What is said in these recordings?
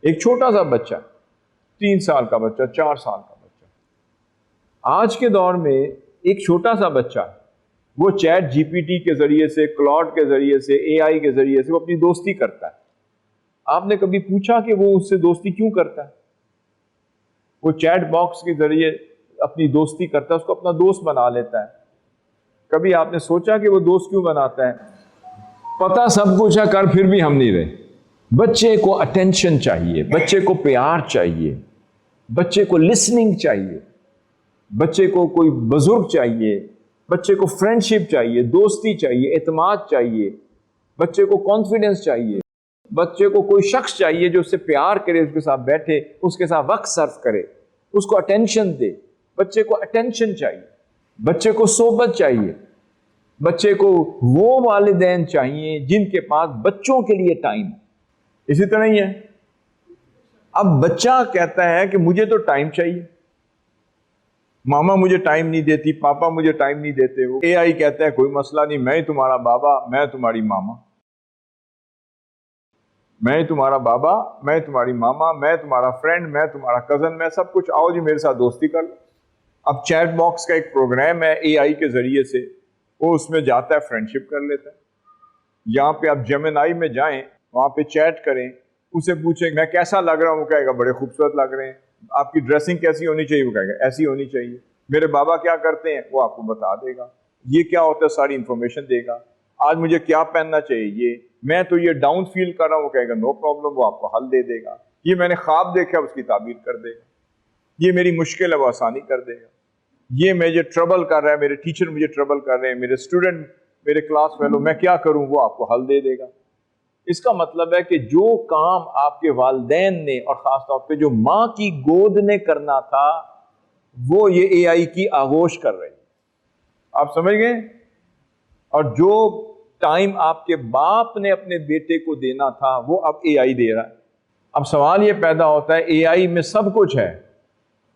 एक छोटा सा बच्चा, 3 साल का बच्चा, 4 साल का बच्चा, आज के दौर में एक छोटा सा बच्चा वो चैट जीपीटी के जरिए से, क्लॉड के जरिए से, एआई के जरिए से वो अपनी दोस्ती करता है। आपने कभी पूछा कि वो उससे दोस्ती क्यों करता है? वो चैट बॉक्स के जरिए अपनी दोस्ती करता है, उसको अपना दोस्त बना लेता है। कभी आपने सोचा कि वो दोस्त क्यों बनाता है? पता सब कुछ है, कर फिर भी हम नहीं रहे। बच्चे को अटेंशन चाहिए, बच्चे को प्यार चाहिए, बच्चे को लिसनिंग चाहिए, बच्चे को कोई बुजुर्ग चाहिए, बच्चे को फ्रेंडशिप चाहिए, दोस्ती चाहिए, एतमाद चाहिए, बच्चे को कॉन्फिडेंस चाहिए, बच्चे को कोई शख्स चाहिए जो उससे प्यार करे, उसके साथ बैठे, उसके साथ वक्त सर्व करे, उसको अटेंशन दे। बच्चे को अटेंशन चाहिए, बच्चे को सोबत चाहिए, बच्चे को वो वालिदैन चाहिए जिनके पास बच्चों के लिए टाइम। इसी तरह ही है, अब बच्चा कहता है कि मुझे तो टाइम चाहिए, मामा मुझे टाइम नहीं देती, पापा मुझे टाइम नहीं देते। वो एआई कहता है कोई मसला नहीं, मैं तुम्हारा बाबा, मैं तुम्हारी मामा, मैं तुम्हारा बाबा, मैं तुम्हारी मामा, मैं तुम्हारा फ्रेंड, मैं तुम्हारा कजन, मैं सब कुछ, आओ जी मेरे साथ दोस्ती कर लो। अब चैट बॉक्स का एक प्रोग्राम है एआई के जरिए से, वो उसमें जाता है, फ्रेंडशिप कर लेता है। यहाँ पे आप जेमिनाई में जाएं, वहां पे चैट करें, उसे पूछें मैं कैसा लग रहा हूँ, वो कहेगा बड़े खूबसूरत लग रहे हैं। आपकी ड्रेसिंग कैसी होनी चाहिए, वो कहेगा ऐसी होनी चाहिए। मेरे बाबा क्या करते हैं, वो आपको बता देगा। ये क्या होता है, सारी इंफॉर्मेशन देगा। आज मुझे क्या पहनना चाहिए, ये मैं तो ये डाउन फील कर रहा हूँ, वो कहेगा नो प्रॉब्लम, वो आपको हल दे देगा। ये मैंने ख्वाब देखा, उसकी ताबीर कर देगा। ये मेरी मुश्किल है, वो आसानी कर देगा। ये मुझे ट्रबल कर रहा है, मेरे टीचर मुझे ट्रबल कर रहे हैं, मेरे स्टूडेंट, मेरे क्लास फेलो, मैं क्या करूं, वो आपको हल दे देगा। इसका मतलब है कि जो काम आपके वालिदैन ने और खास तौर पे जो माँ की गोद ने करना था, वो ये एआई की आगोश कर रही है। आप समझ गए? और जो टाइम आपके बाप ने अपने बेटे को देना था, वो अब एआई दे रहा है। अब सवाल ये पैदा होता है, एआई में सब कुछ है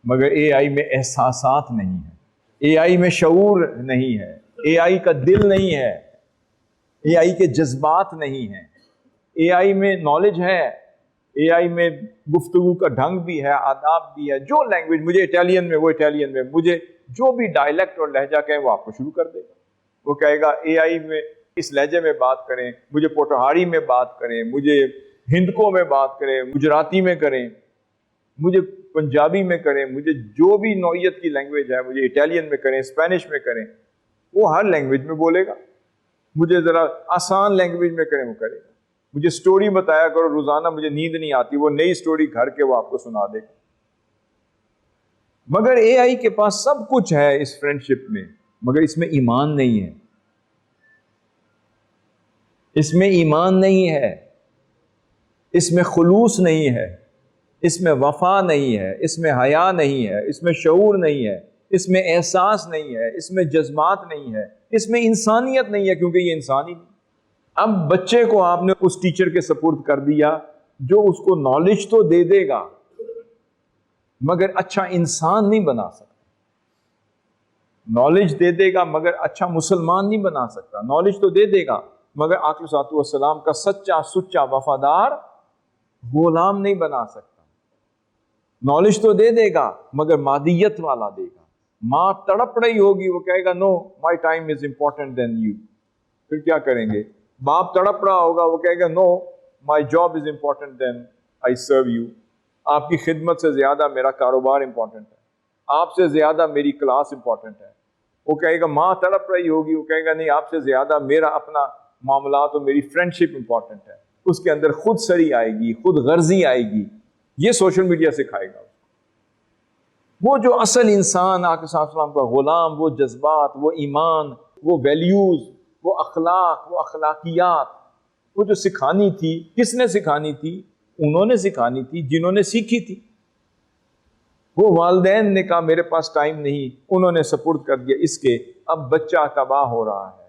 मगर एआई में एहसासात नहीं है, एआई में शऊर नहीं है, एआई का दिल नहीं है, एआई के जज्बात नहीं है। एआई में नॉलेज है, एआई में गुफ्तगू का ढंग भी है, आदाब भी है। जो लैंग्वेज मुझे इटालियन में, वो इटालियन में, मुझे जो भी डायलेक्ट और लहजा कहें वो आपको शुरू कर देगा। वो कहेगा एआई में इस लहजे में बात करें, मुझे पोटहारी में बात करें, मुझे हिंदको में बात करें, गुजराती में करें, मुझे पंजाबी में करें, मुझे जो भी नौइयत की लैंग्वेज है, मुझे इटालियन में करें, स्पेनिश में करें, वो हर लैंग्वेज में बोलेगा। मुझे जरा आसान लैंग्वेज में करें, वो करेगा। मुझे स्टोरी बताया करो रोजाना, मुझे नींद नहीं आती, वो नई स्टोरी घर के वो आपको सुना देगा। मगर एआई के पास सब कुछ है इस फ्रेंडशिप में, मगर इसमें ईमान नहीं है, इसमें ईमान नहीं है, इसमें खुलूस नहीं है, इसमें वफा नहीं है, इसमें हया नहीं है, इसमें शऊर नहीं है, इसमें एहसास नहीं है, इसमें जज्बात नहीं है, इसमें इंसानियत नहीं है, क्योंकि ये इंसान ही नहीं। अब बच्चे को आपने उस टीचर के सपुर्द कर दिया जो उसको नॉलेज तो दे देगा मगर अच्छा इंसान नहीं बना सकता। नॉलेज दे देगा मगर अच्छा मुसलमान नहीं बना सकता। नॉलेज तो दे देगा मगर आक़िल सलाम का सच्चा सुच्चा वफादार गुलाम नहीं बना सकता। नॉलेज तो दे देगा मगर मादियत वाला देगा। माँ तड़प रही होगी, वो कहेगा no my time is important then you. फिर क्या करेंगे? बाप तड़प रहा होगा, वो कहेगा no my job is important then I serve you. आपकी खिदमत से ज्यादा मेरा कारोबार इंपॉर्टेंट है, आपसे ज्यादा मेरी क्लास इंपॉर्टेंट है। वो कहेगा, माँ तड़प रही होगी, वो कहेगा नहीं, आपसे ज्यादा मेरा अपना मामला तो मेरी फ्रेंडशिप इंपॉर्टेंट है। उसके अंदर खुद सरी आएगी, खुद गर्जी आएगी। ये सोशल मीडिया सिखाएगा। वो जो असल इंसान आक़िल का गुलाम, वो जज्बात, वो ईमान, वो वैल्यूज, वो अखलाक, वो अखलाकियात, वो जो सिखानी थी, किसने सिखानी थी? उन्होंने सिखानी थी जिन्होंने सीखी थी। वो वालिदैन ने कहा मेरे पास टाइम नहीं, उन्होंने सपुर्द कर दिया इसके। अब बच्चा तबाह हो रहा है,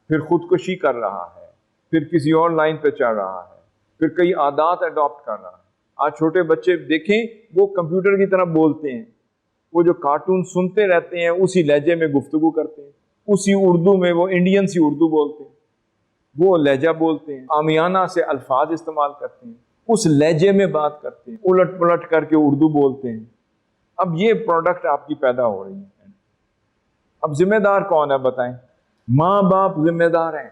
फिर खुदकुशी कर रहा है, फिर किसी और लाइन पे चल रहा है, फिर कई आदात अडॉप्ट कर रहा है। आज छोटे बच्चे देखें, वो कंप्यूटर की तरह बोलते हैं। वो जो कार्टून सुनते रहते हैं उसी लहजे में गुफ्तगू करते हैं, उसी उर्दू में, वो इंडियन सी उर्दू बोलते हैं, वो लहजा बोलते हैं, आमियाना से अल्फाज इस्तेमाल करते हैं। उस लहजे में बात करते हैं, उलट पुलट करके उर्दू बोलते हैं। अब ये प्रोडक्ट आपकी पैदा हो रही है। अब जिम्मेदार कौन है बताएं? माँ बाप जिम्मेदार हैं,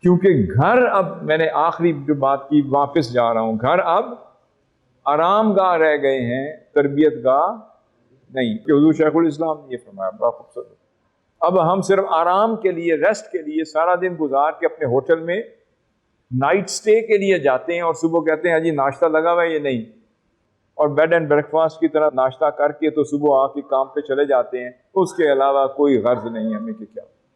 क्योंकि घर, अब मैंने आखिरी जो बात की वापस जा रहा हूं, घर अब आराम गाह रह गए हैं, तरबियत गाह नहीं। हुजूर शेखुल इस्लाम ने ये फरमाया, बड़ा खूबसूरत। अब हम सिर्फ आराम के लिए, रेस्ट के लिए सारा दिन गुजार के अपने होटल में नाइट स्टे के लिए जाते हैं और सुबह कहते हैं जी नाश्ता लगा हुआ है, ये नहीं, और बेड एंड ब्रेकफास्ट की तरह नाश्ता करके तो सुबह आके काम पे चले जाते हैं। उसके अलावा कोई गर्ज नहीं हमें कि क्या